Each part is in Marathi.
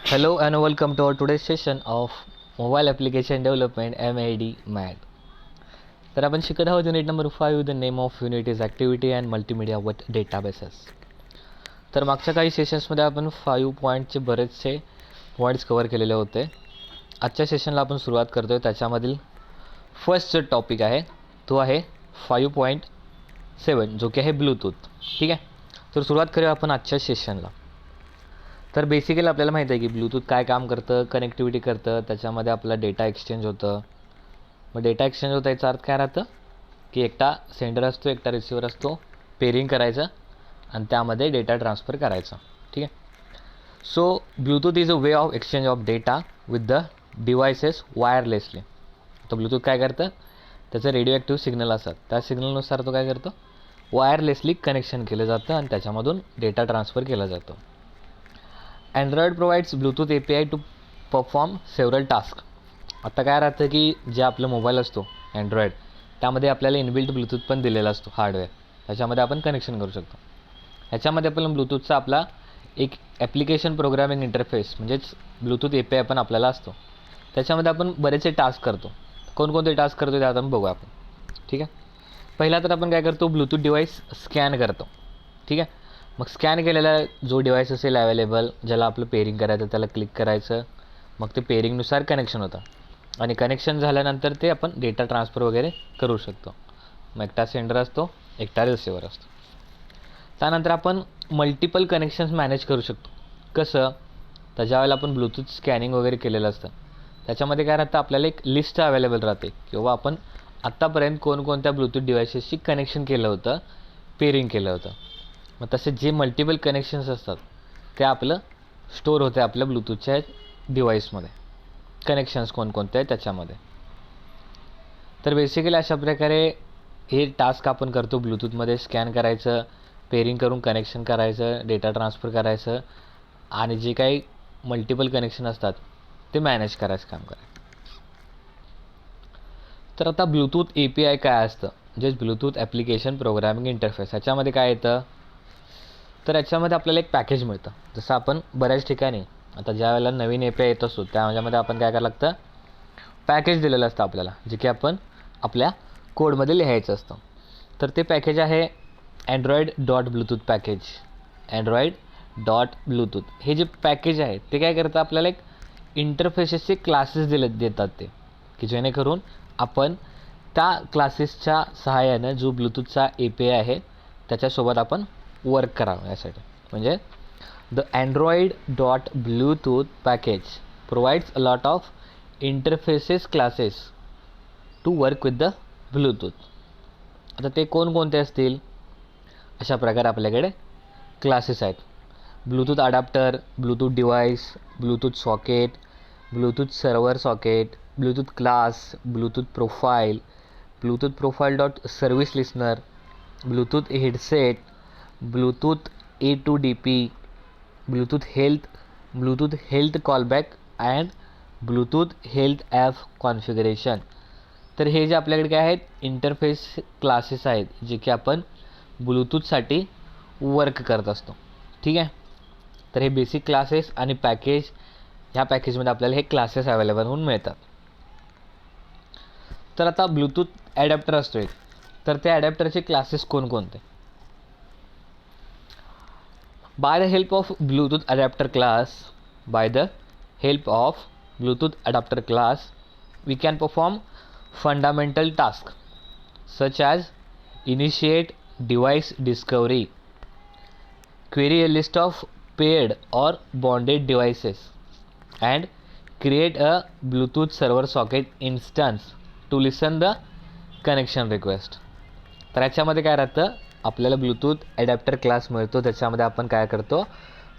Hello and welcome to our today's session of Mobile Application Development MAD. तर आपण शिकत आहोत unit number 5. The name of unit is activity and multimedia with databases. तर मागच्या काही सेशन्समध्ये आपण 5 पॉईंटचे बरेचसे पॉईंट्स कवर केलेले होते. आजच्या सेशनला आपण सुरुवात करतो आहे. त्याच्यामधील फर्स्ट जो टॉपिक आहे तो आहे 5.7 जो की आहे ब्लूटूथ. ठीक आहे, तर सुरुवात करूया आपण आजच्या सेशनला. तर बेसिकली आपल्याला माहीत आहे की ब्लूटूथ काय काम करतं, कनेक्टिव्हिटी करतं, त्याच्यामध्ये आपला डेटा एक्सचेंज होतं. मग डेटा एक्सचेंज होतं याचा अर्थ काय राहतं की एकटा सेंडर असतो, एकटा रिसिव्हर असतो, पेरिंग करायचं आणि त्यामध्ये डेटा ट्रान्सफर करायचा. ठीक आहे, so Bluetooth is a way of exchange of data with the devices wirelessly. तर ब्लूटूथ काय करतं, त्याचं रेडिओ ॲक्टिव्ह सिग्नल असतात, त्या सिग्नलनुसार तो काय करतो, वायरलेसली कनेक्शन केलं जातं आणि त्याच्यामधून डेटा ट्रान्सफर केला जातो. Android provides Bluetooth API to perform several task. आता काय राहतं की जे आपलं मोबाईल असतो अँड्रॉइड, त्यामध्ये आपल्याला इनबिल्ट ब्लूटूथ पण दिलेला असतो, हार्डवेअर. त्याच्यामध्ये आपण कनेक्शन करू शकतो. ह्याच्यामध्ये आपण ब्लूटूथचा आपला एक ॲप्लिकेशन प्रोग्रामिंग इंटरफेस म्हणजेच ब्लूटूथ API पण आपल्याला असतो. त्याच्यामध्ये आपण बरेचसे टास्क करतो. कोणकोणते टास्क करतो ते आता आपण बघू आपण. ठीक आहे, पहिला तर आपण काय करतो, ब्लूटूथ डिव्हाइस स्कॅन करतो. ठीक आहे, मग स्कॅन केलेला जो डिव्हाइस असेल अवेलेबल, ज्याला आपलं पेरिंग करायचं, त्याला क्लिक करायचं. मग ते पेरिंगनुसार कनेक्शन होतं आणि कनेक्शन झाल्यानंतर ते आपण डेटा ट्रान्सफर वगैरे करू शकतो. मग एकटा सेंडर असतो, एकटा रिसिव्हर असतो. त्यानंतर आपण मल्टिपल कनेक्शन्स मॅनेज करू शकतो. कसं, तर ज्यावेळेला आपण ब्लूटूथ स्कॅनिंग वगैरे केलेलं असतं त्याच्यामध्ये काय राहतं, आपल्याला एक लिस्ट अवेलेबल राहते किंवा आपण आत्तापर्यंत कोणकोणत्या ब्लूटूथ डिव्हायसेसशी कनेक्शन केलं होतं, पेरिंग केलं होतं. मग तसे जे मल्टिपल कनेक्शन्स असतात ते आपलं स्टोअर होते आपल्या ब्लूटूथच्या डिव्हाइसमध्ये, कनेक्शन्स कोणकोणते आहेत त्याच्यामध्ये. तर बेसिकली अशा प्रकारे हे टास्क आपण करतो. ब्लूटूथमध्ये स्कॅन करायचं, पेरिंग करून कनेक्शन करायचं, डेटा ट्रान्सफर करायचं आणि जे काही मल्टिपल कनेक्शन असतात ते मॅनेज करायचं काम करायचं. तर आता ब्लूटूथ API काय असतं, म्हणजेच ब्लूटूथ ॲप्लिकेशन प्रोग्रामिंग इंटरफेस. ह्याच्यामध्ये काय येतं, तर याच्यामध्ये आपल्याला एक पॅकेज मिळतं. जसं आपण बऱ्याच ठिकाणी आता ज्या वेळेला नवीन API येत असतो त्याच्यामध्ये आपण काय करायला लागतं, पॅकेज दिलेलं असतं आपल्याला, जे की आपण आपल्या कोडमध्ये लिहायचं असतं. तर ते पॅकेज आहे Android.Bluetooth पॅकेज. Android.Bluetooth हे जे पॅकेज आहे ते काय करतं, आपल्याला एक इंटरफेसेसचे क्लासेस देतात ते, की जेणेकरून आपण त्या क्लासेसच्या सहाय्यानं जो ब्लूटूथचा API आहे त्याच्यासोबत आपण वर्क करावं. यासाठी म्हणजे the Android.Bluetooth package provides a lot of interfaces classes to work with the Bluetooth. आता ते कोणकोणते असतील, अशा प्रकारे आपल्याकडे क्लासेस आहेत. Bluetooth adapter, Bluetooth device, Bluetooth socket, Bluetooth server socket, Bluetooth class, Bluetooth profile, Bluetooth profile dot service listener, Bluetooth headset, Bluetooth A2DP, Bluetooth health callback and Bluetooth health app configuration. तर हे जे आपल्याकडे काय आहेत, इंटरफेस क्लासेस आहेत जे की आपण ब्लूटूथसाठी वर्क करत असतो. ठीक आहे, तर हे बेसिक क्लासेस आणि पॅकेज, ह्या पॅकेजमध्ये आपल्याला हे क्लासेस अवेलेबल होऊन मिळतात. तर आता ब्लूटूथ ॲडॅप्टर असतो एक, तर त्या ॲडॅप्टरचे क्लासेस कोणकोणते. By the help of Bluetooth adapter class, we can perform fundamental tasks such as initiate device discovery, query a list of paired or bonded devices, and create a Bluetooth server socket instance to listen the connection request. तर याच्यामध्ये काय राहतं, आपल्याला ब्लूटूथ ॲडॅप्टर क्लास मिळतो. त्याच्यामध्ये आपण काय करतो,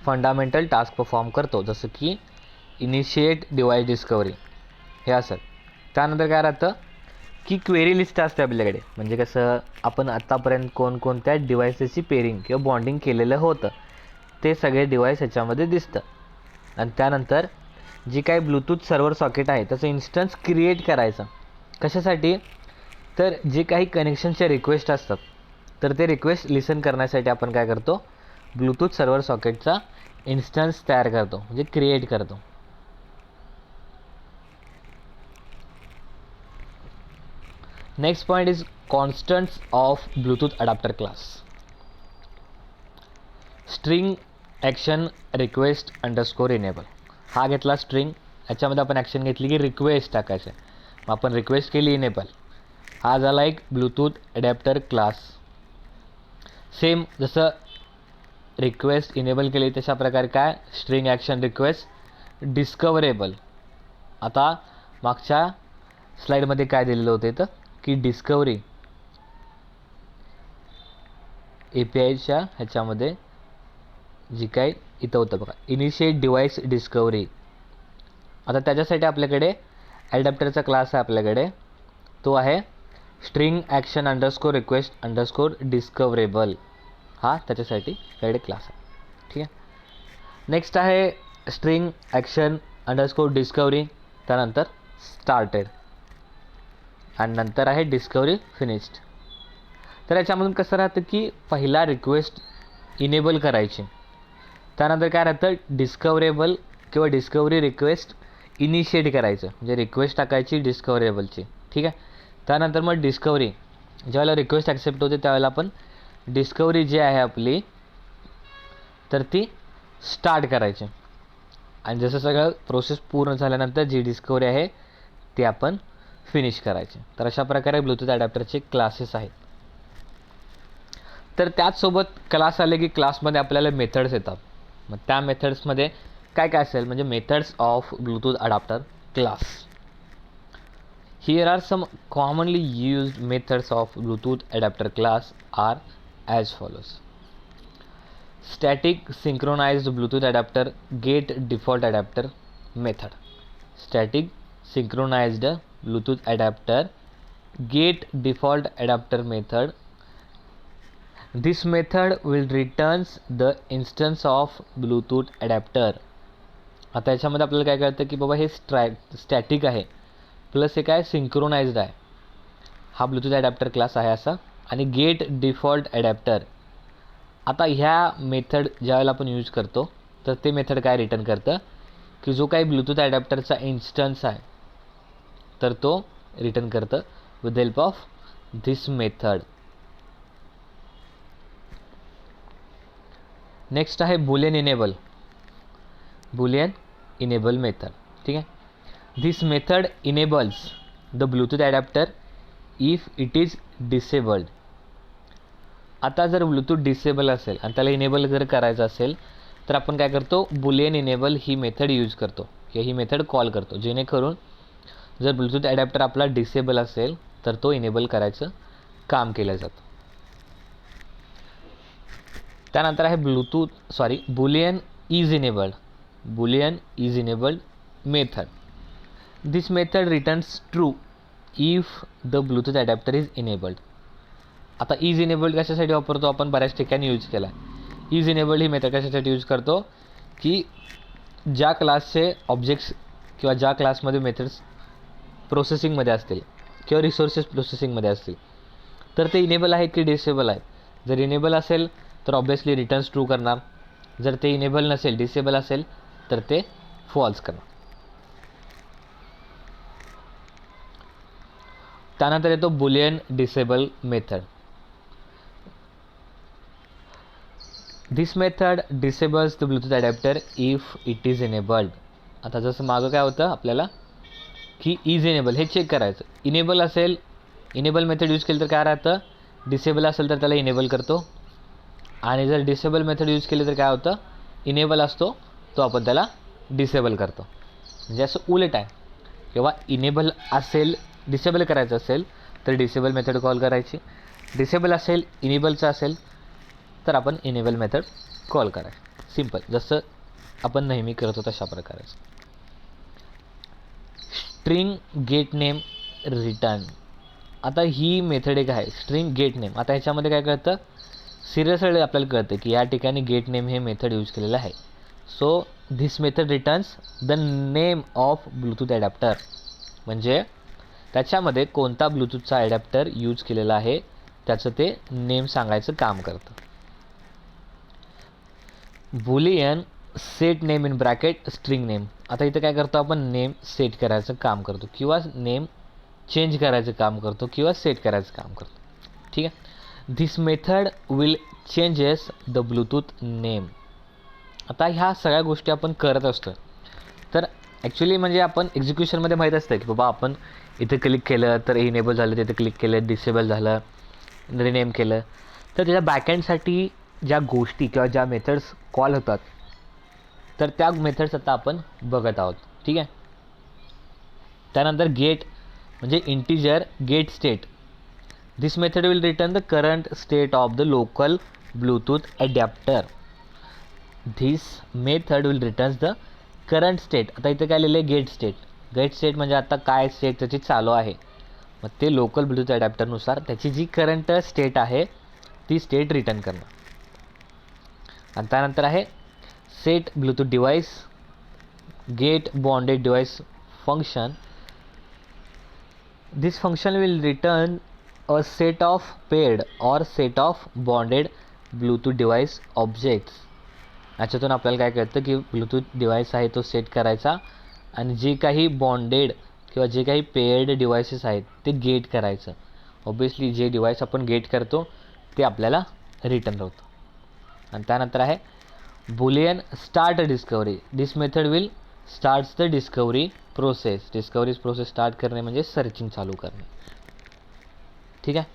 फंडामेंटल टास्क परफॉर्म करतो, जसं की इनिशिएट डिव्हाइस डिस्कवरी हे असं. त्यानंतर काय राहतं की क्वेरी लिस्ट असते आपल्याकडे, म्हणजे कसं आपण आत्तापर्यंत कोणकोणत्या डिव्हाइसेसची पेरिंग किंवा बॉन्डिंग केलेलं होतं ते सगळे डिव्हाइस ह्याच्यामध्ये दिसतं. आणि त्यानंतर जी काही ब्लूटूथ सर्व्हर सॉकेट आहे त्याचं इन्स्टन्स क्रिएट करायचं. कशासाठी, तर जे काही कनेक्शनचे रिक्वेस्ट असतात तर ते रिक्वेस्ट लिसन करण्यासाठी आपण काय करतो, ब्लूटूथ सर्व्हर सॉकेटचा इन्स्टन्स तयार करतो म्हणजे क्रिएट करतो. Next point is constants of Bluetooth adapter class. String action request underscore enable. हा घेतला स्ट्रिंग, याच्यामध्ये आपण ॲक्शन घेतली की रिक्वेस्ट टाकायचे, मग आपण रिक्वेस्ट केली इनेबल. हा झाला एक ब्लूटूथ अडॅप्टर क्लास. सेम जसं रिक्वेस्ट इनेबल केली तशा प्रकारे काय स्ट्रिंग ॲक्शन रिक्वेस्ट डिस्कवरेबल. आता मागच्या स्लाईडमध्ये काय दिलेलं होतं इथं की डिस्कवरी APIच्या ह्याच्यामध्ये जी काय इथं होतं बघा इनिशिएट डिव्हाइस डिस्कवरी. आता त्याच्यासाठी आपल्याकडे ॲडॅप्टरचा क्लास आहे आपल्याकडे, तो आहे string action underscore request underscore discoverable. हा त्याच्यासाठी आपल्याकडे क्लास आहे. ठीक आहे. नेक्स्ट आहे स्ट्रिंग ॲक्शन अंडरस्कोर डिस्कवरी, त्यानंतर स्टार्टेड आणि नंतर आहे डिस्कवरी फिनिश्ड. तर याच्यामधून कसं राहतं की पहिला रिक्वेस्ट इनेबल करायची, त्यानंतर काय राहतं डिस्कवरेबल किंवा डिस्कवरी रिक्वेस्ट इनिशिएट करायचं म्हणजे रिक्वेस्ट टाकायची डिस्कवरेबलची. ठीक आहे. त्यानंतर मग डिस्कवरी ज्यावेळेला रिक्वेस्ट ॲक्सेप्ट होते त्यावेळेला आपण डिस्कवरी जी आहे आपली तर ती स्टार्ट करायची आणि जसं सगळं प्रोसेस पूर्ण झाल्यानंतर जी डिस्कवरी आहे ती आपण फिनिश करायची. तर अशा प्रकारे ब्लूटूथ अडॅप्टरचे क्लासेस आहेत. तर त्याचसोबत क्लास आले की क्लासमध्ये आपल्याला मेथड्स येतात. मग त्या मेथड्समध्ये काय काय असेल म्हणजे methods of Bluetooth adapter class. Here are some commonly used methods of Bluetooth adapter class are as follows. Static synchronized Bluetooth adapter get default adapter method. Static synchronized Bluetooth adapter get default adapter method. This method will returns the instance of Bluetooth adapter. आता याच्यामध्ये आपल्याला काय कळतं की बाबा हे स्टॅटिक आहे प्लस हे काय सिंक्रोनाइज्ड आहे. हा ब्लूटूथ अडॅप्टर क्लास आहे असा आणि गेट डिफॉल्ट अडॅप्टर. आता ह्या मेथड ज्यावेळेला आपण यूज करतो तर ते मेथड काय रिटर्न करतं की जो काही ब्लूटूथ अडॅप्टरचा इन्स्टन्स आहे तर तो रिटर्न करतं with help of this method. Next आहे boolean enable. Boolean enable method. ठीक आहे. This method enables the Bluetooth adapter if it is disabled. आता जर ब्लूटूथ डिसेबल असेल आणि त्याला इनेबल जर करायचं असेल तर आपण काय करतो बुलियन इनेबल ही मेथड यूज करतो किंवा ही मेथड कॉल करतो, जेणेकरून जर ब्लूटूथ अडॅप्टर आपला डिसेबल असेल तर तो इनेबल करायचं काम केलं जातं. त्यानंतर आहे Boolean is enabled. Boolean is enabled method. This method returns true if the Bluetooth adapter is enabled. आता इज इनेबल्ड कशासाठी वापरतो आपण बऱ्याच ठिकाणी यूज केला. इज इनेबल्ड ही मेथड कशासाठी यूज करतो की ज्या क्लासचे ऑब्जेक्ट्स किंवा ज्या क्लासमध्ये मेथड्स प्रोसेसिंगमध्ये असतील किंवा रिसोर्सेस प्रोसेसिंगमध्ये असतील तर ते इनेबल आहेत की डिसेबल आहेत. जर इनेबल असेल तर ऑब्वियसली रिटर्न्स ट्रू करणार, जर ते इनेबल नसेल डिसेबल असेल तर ते फॉल्स करणार. त्यानंतर येतो Boolean disable method. This method disables the Bluetooth adapter if it is enabled. आता जसं मागं काय होतं आपल्याला की इज इनेबल हे चेक करायचं. इनेबल असेल इनेबल मेथड यूज केली तर काय राहतं, डिसेबल असेल तर त्याला इनेबल करतो आणि जर डिसेबल मेथड यूज केली तर काय होतं इनेबल असतो तो आपण त्याला डिसेबल करतो. म्हणजे असं उलट आहे. किंवा इनेबल असेल डिसेबल करायचं असेल तर डिसेबल मेथड कॉल करायची, डिसेबल असेल इनेबलचं असेल तर आपण इनेबल मेथड कॉल करायची. सिम्पल जसं आपण नेहमी करतो तशा प्रकारे. String gate name return. आता ही मेथड एक आहे स्ट्रिंग गेट नेम. आता ह्याच्यामध्ये काय कळतं सिरियसली आपल्याला कळतं की या ठिकाणी गेट नेम हे मेथड यूज केलेलं आहे. So this method returns the name of Bluetooth adapter. म्हणजे त्याच्यामध्ये कोणता ब्लूटूथचा अडॅप्टर यूज केलेला आहे त्याचं ते नेम सांगायचं काम करतं. Boolean set name in bracket string name. आता इथं काय करतो आपण, नेम सेट करायचं काम करतो किंवा नेम चेंज करायचं काम करतो किंवा सेट करायचं काम करतो. ठीक आहे. This method will changes the Bluetooth name. आता ह्या सगळ्या गोष्टी आपण करत असतो. तर ॲक्च्युली म्हणजे आपण एक्झिक्युशनमध्ये माहीत असतं की बाबा आपण इथे क्लिक केलं तर इनेबल झालं, तिथे क्लिक केलं डिसेबल झालं, रिनेम केलं. तर त्याच्या बॅकएंडसाठी ज्या गोष्टी किंवा ज्या मेथड्स कॉल होतात तर त्या मेथड्स आता आपण बघत आहोत. ठीक आहे. त्यानंतर गेट म्हणजे integer get state. This method will return the current state of the local Bluetooth adapter. This method will returns the current state. आता इथे काय लिहिलं आहे, गेट स्टेट. गेट स्टेट म्हणजे आता काय स्टेट त्याची चालू आहे, मग ते लोकल ब्लूटूथ अडॅप्टरनुसार त्याची जी करंट स्टेट आहे ती स्टेट रिटर्न करणं. आणि त्यानंतर आहे set Bluetooth device get bonded device function. This function will return a set of paired or set of bonded Bluetooth device objects. याच्यातून आपल्याला काय कळतं की ब्लूटूथ डिव्हाइस आहे तो सेट करायचा आणि जे काही बॉन्डेड किंवा जे काही पेड डिव्हाइसेस आहेत ते गेट करायचं. ऑब्वियसली जे डिव्हाइस आपण गेट करतो ते आपल्याला रिटर्न होतं. आणि त्यानंतर आहे Boolean start discovery. This method will starts the discovery process. Discovery process start करणे म्हणजे सर्चिंग चालू करणे. ठीक आहे.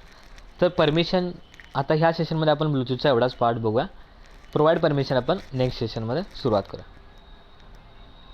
तर परमिशन आता ह्या सेशनमध्ये आपण ब्लूटूथचा एवढाच पार्ट बघूया. प्रोव्हाइड परमिशन आपण नेक्स्ट सेशनमध्ये सुरुवात करूया.